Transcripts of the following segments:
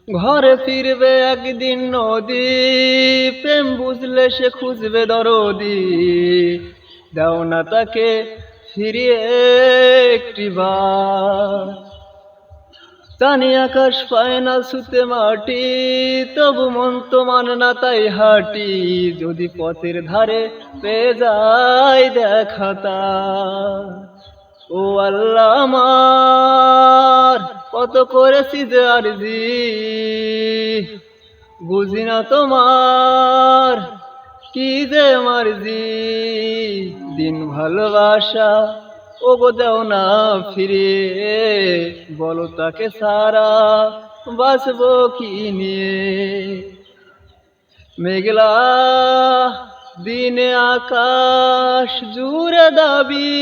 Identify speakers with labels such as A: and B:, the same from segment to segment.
A: ঘরে ফিরবে একদিন নদী, প্রেম বুঝলে সে খুঁজবে দরদি। দাও না তাকে ফিরিয়ে একটিবার। জানি আকাশ পায় না ছুতে মাটি, তবু মন তো মানে না তাই হাঁটি। যদি পথের ধারে পেয়ে যায় দেখা তার। ও আল্লাহ আমার কত করেছি যে আরজি, বুঝি না তোমার কি যে মারজি। দিন ভালোবাসা ও গো দাও না ফিরিয়ে, বলো তাকে সারা বাঁচবো কি নিয়ে। মেঘলা দিনে আকাশ জুড়ে দাবি,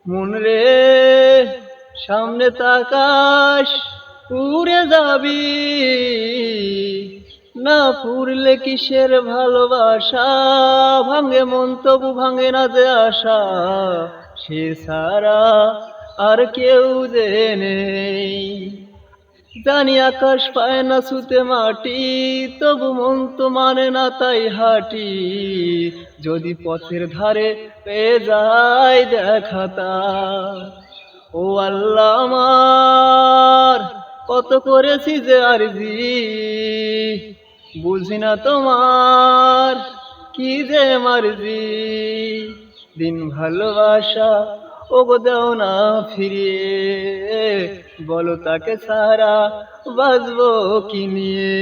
A: মন রে সামনে তাকাশ উড়ে যাবি। না ফুরলে কিসের ভালোবাসা, ভাঙে মন তবু ভাঙে না যে আশা। সে ছাড়া আর কেউ যে নেই। জানি আকাশ পায় না ছুতে মাটি, তবু মন তো মানে না তাই হাঁটি। যদি পথের ধারে পেয়ে যায় দেখা তার। ও আল্লাহ আমার কত করেছি যে আরজি, বুঝি না তোমার কি যে মারজি। দিন ভালোবাসা ও গো দাও না ফিরিয়ে, বলো তাকে সারা বাঁচবো কি নিয়ে।